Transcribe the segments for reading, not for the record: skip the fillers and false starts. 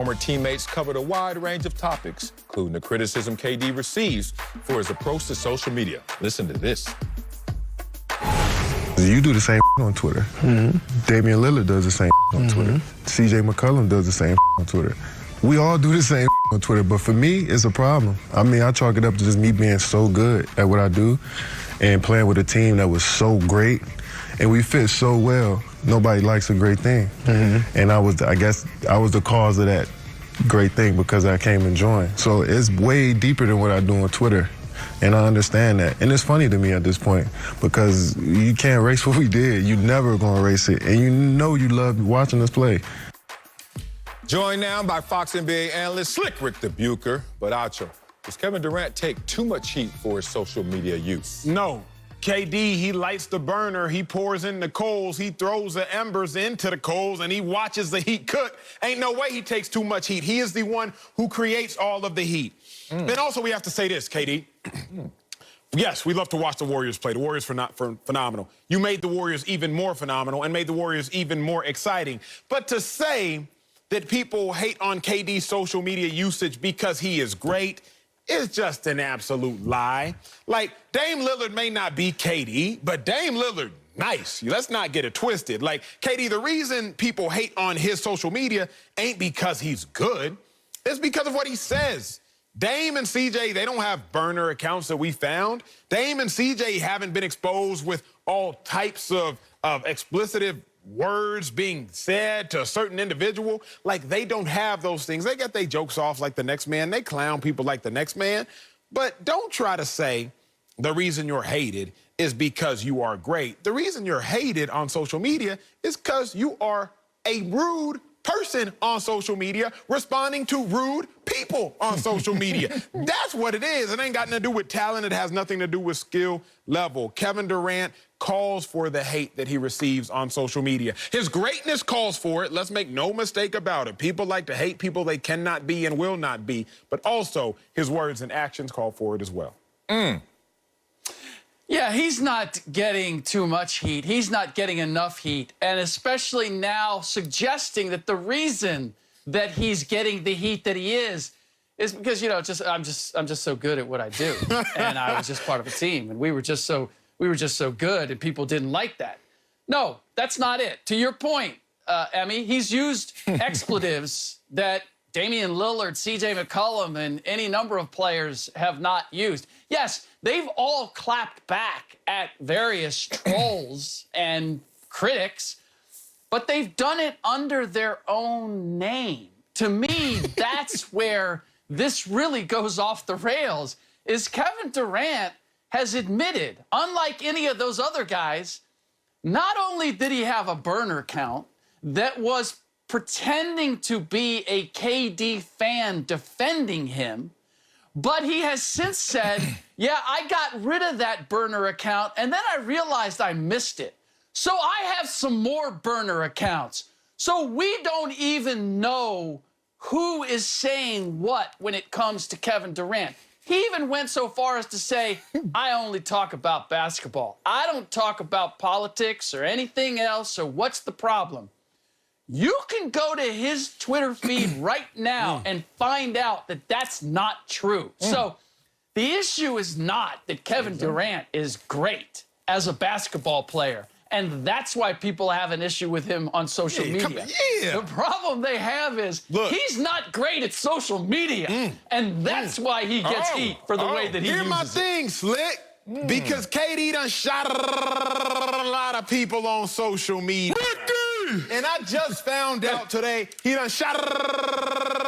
Former teammates covered a wide range of topics, including the criticism KD receives for his approach to social media. Listen to this. You do the same on Twitter. Damian Lillard does the same on Twitter. CJ McCollum does the same on Twitter. We all do the same on Twitter, but for me, it's a problem. I mean, I chalk it up to just me being so good at what I do and playing with a team that was so great, and we fit so well. Nobody likes a great thing. And I guess I was the cause of that great thing because I came and joined. So it's way deeper than what I do on Twitter. And I understand that. And it's funny to me at this point because you can't erase what we did. You're never going to erase it. And you know you love watching us play. Joined now by Fox NBA analyst Ric Bucher. But Acho, does Kevin Durant take too much heat for his social media use? No. KD, he lights the burner, he pours in the coals, he throws the embers into the coals, and he watches the heat cook. Ain't no way he takes too much heat. He is the one who creates all of the heat. Then also we have to say this, KD. Yes, we love to watch the Warriors play. The Warriors are phenomenal. You made the Warriors even more phenomenal and made the Warriors even more exciting. But to say that people hate on KD's social media usage because he is great is just an absolute lie. Like, Dame Lillard may not be KD, but Dame Lillard, nice. Let's not get it twisted. Like, KD, the reason people hate on his social media ain't because he's good. It's because of what he says. Dame and CJ, they don't have burner accounts that we found. Dame and CJ haven't been exposed with all types of explicit words being said to a certain individual. Like, they don't have those things. They get their jokes off like the next man. They clown people like the next man. But don't try to say the reason you're hated is because you are great. The reason you're hated on social media is because you are a rude person on social media responding to rude people on social media. That's what it is. It ain't got nothing to do with talent. It has nothing to do with skill level. Kevin Durant calls for the hate that he receives on social media. His greatness calls for it. Let's make no mistake about it. People like to hate people they cannot be and will not be, but also his words and actions call for it as well. Yeah, he's not getting too much heat. He's not getting enough heat. And especially now suggesting that the reason that he's getting the heat that he is because, you know, I'm just so good at what I do. And I was just part of a team. And we were just so good and people didn't like that. No, that's not it. To your point, Emmy, he's used expletives that Damian Lillard, CJ McCollum, and any number of players have not used. Yes, they've all clapped back at various trolls and critics, but they've done it under their own name. To me, that's where this really goes off the rails, is Kevin Durant has admitted, unlike any of those other guys, not only did he have a burner account that was pretending to be a KD fan defending him, but he has since said, yeah, I got rid of that burner account, and then I realized I missed it. So I have some more burner accounts. So we don't even know who is saying what when it comes to Kevin Durant. He even went so far as to say, I only talk about basketball. I don't talk about politics or anything else, so what's the problem? You can go to his Twitter feed right now and find out that that's not true. So the issue is not that Kevin Durant is great as a basketball player, and that's why people have an issue with him on social media. The problem they have is he's not great at social media, and that's why he gets heat for the way that he uses it. Here's my thing, Slick, because KD done shot a lot of people on social media. And I just found out today he done shot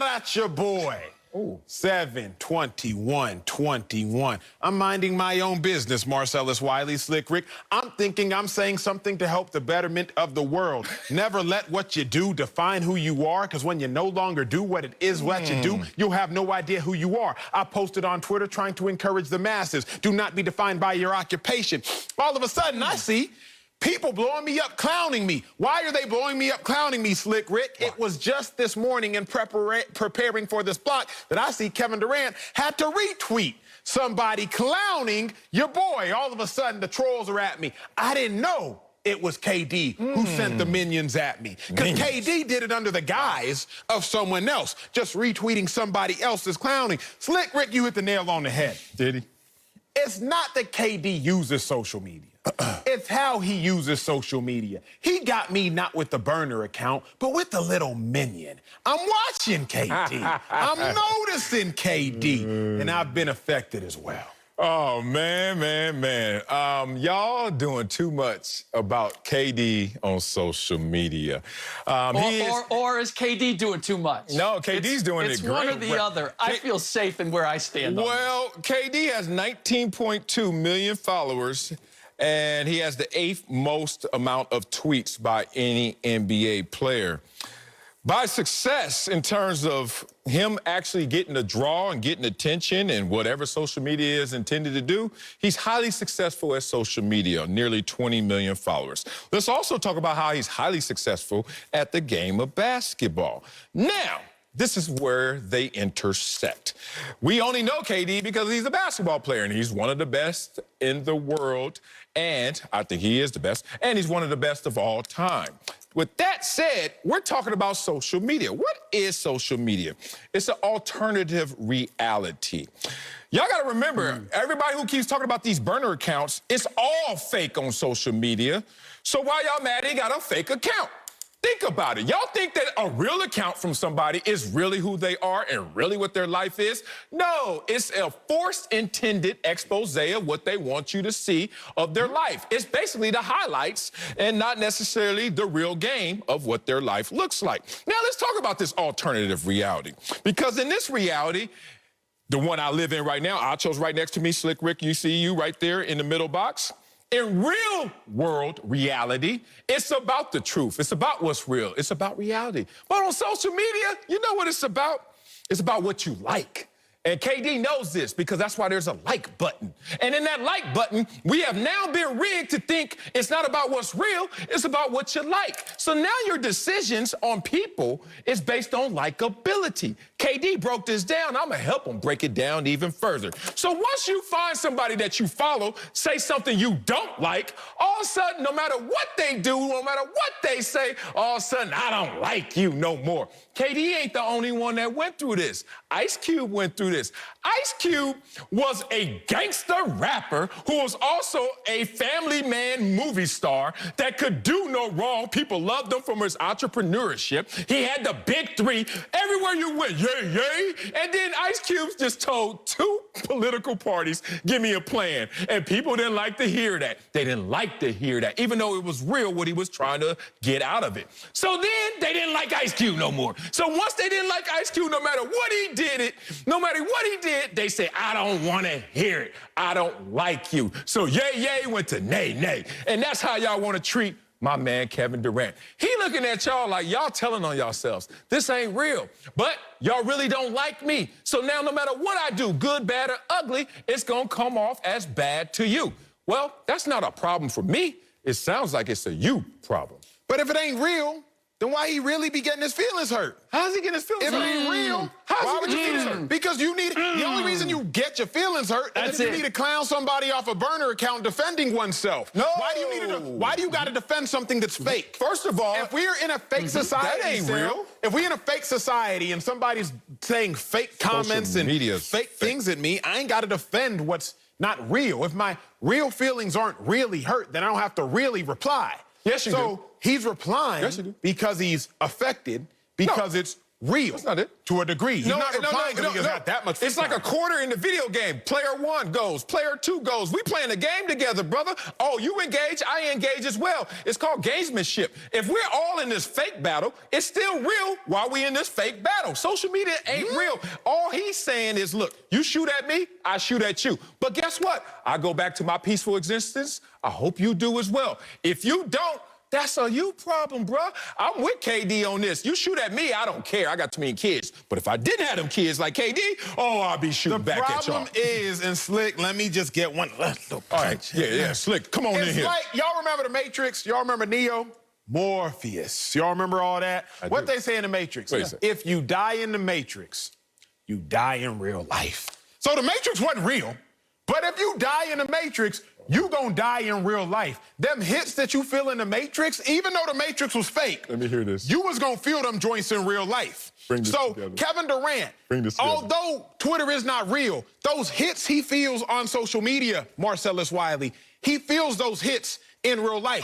at your boy. 7-21-21. I'm minding my own business, Marcellus Wiley, Slick Rick. I'm thinking I'm saying something to help the betterment of the world. Never let what you do define who you are, because when you no longer do what it is what you do, you'll have no idea who you are. I posted on Twitter trying to encourage the masses. Do not be defined by your occupation. All of a sudden, I see people blowing me up, clowning me. Why are they blowing me up, clowning me, Slick Rick? It was just this morning in preparing for this block that I see Kevin Durant had to retweet somebody clowning your boy. All of a sudden, the trolls are at me. I didn't know it was KD who sent the minions at me. Because KD did it under the guise of someone else, just retweeting somebody else's clowning. Slick Rick, you hit the nail on the head. Did he? It's not that KD uses social media. It's how he uses social media. He got me not with the burner account, but with the little minion. I'm watching KD. I'm noticing KD, and I've been affected as well. Oh, man. Y'all doing too much about KD on social media. Or is KD doing too much? No, KD's doing it great. It's one or the other. I feel safe in where I stand on this. Well, KD has 19.2 million followers, and he has the 8th most amount of tweets by any NBA player. By success in terms of him actually getting a draw and getting attention and whatever social media is intended to do, he's highly successful at social media, nearly 20 million followers. Let's also talk about how he's highly successful at the game of basketball. Now, this is where they intersect. We only know KD because he's a basketball player, and he's one of the best in the world, and I think he is the best, and he's one of the best of all time. With that said, we're talking about social media. What is social media? It's an alternative reality. Y'all gotta remember, everybody who keeps talking about these burner accounts, it's all fake on social media. So why y'all mad he got a fake account? Think about it. Y'all think that a real account from somebody is really who they are and really what their life is? No, it's a forced intended expose of what they want you to see of their life. It's basically the highlights and not necessarily the real game of what their life looks like. Now, let's talk about this alternative reality. Because in this reality, the one I live in right now, Acho's right next to me, Slick Rick, you see you right there in the middle box. In real world reality, it's about the truth. It's about what's real. It's about reality. But on social media, you know what it's about? It's about what you like. And KD knows this because that's why there's a like button. And in that like button, we have now been rigged to think it's not about what's real, it's about what you like. So now your decisions on people is based on likability. KD broke this down. I'm gonna help him break it down even further. So once you find somebody that you follow, say something you don't like, all of a sudden, no matter what they do, no matter what they say, all of a sudden, I don't like you no more. KD ain't the only one that went through this. Ice Cube went through this. Ice Cube was a gangster rapper who was also a family man movie star that could do no wrong. People loved him from his entrepreneurship. He had the big three. Everywhere you went, yay, yay. And then Ice Cube just told 2 political parties, give me a plan. And people didn't like to hear that. They didn't like to hear that, even though it was real what he was trying to get out of it. So then they didn't like Ice Cube no more. So once they didn't like Ice Cube, no matter what he did, they say, I don't want to hear it. I don't like you. So yay, yay went to nay, nay. And that's how y'all want to treat my man Kevin Durant. He looking at y'all like y'all telling on yourselves. This ain't real. But y'all really don't like me. So now no matter what I do, good, bad, or ugly, it's going to come off as bad to you. Well, that's not a problem for me. It sounds like it's a you problem. But if it ain't real, then why he really be getting his feelings hurt? How's he getting his feelings hurt? If it ain't real, why would your feelings hurt? Because you need, the only reason you get your feelings hurt is if you need to clown somebody off a burner account defending oneself. No. Why do you got to defend something that's fake? First of all, if we're in a fake society, that ain't real. If we're in a fake society and somebody's saying fake comments and fake things at me, I ain't got to defend what's not real. If my real feelings aren't really hurt, then I don't have to really reply. Yes, you do. So he's replying because he's affected, because it's real. That's not it. To a degree. He's not replying because he doesn't have that much. It's like a quarter in the video game. Player 1 goes, player 2 goes. We playing a game together, brother. Oh, you engage, I engage as well. It's called gamesmanship. If we're all in this fake battle, it's still real while we in this fake battle. Social media ain't real. All he's saying is, look, you shoot at me, I shoot at you. But guess what? I go back to my peaceful existence. I hope you do as well. If you don't, that's a you problem, bruh. I'm with KD on this. You shoot at me, I don't care. I got too many kids. But if I didn't have them kids like KD, oh, I'll be shooting back at y'all. The problem is, and Slick, let me just get one little All right, yeah, Slick, come on in here. It's like, y'all remember The Matrix? Y'all remember Neo? Morpheus. Y'all remember all that? What they say in The Matrix? If you die in The Matrix, you die in real life. So The Matrix wasn't real. But if you die in The Matrix, you gonna die in real life. Them hits that you feel in the Matrix, even though the Matrix was fake, Let me hear this. you was gonna feel them joints in real life. Bring this So together. Kevin Durant, Bring this together. although Twitter is not real, those hits he feels on social media, Marcellus Wiley, he feels those hits in real life.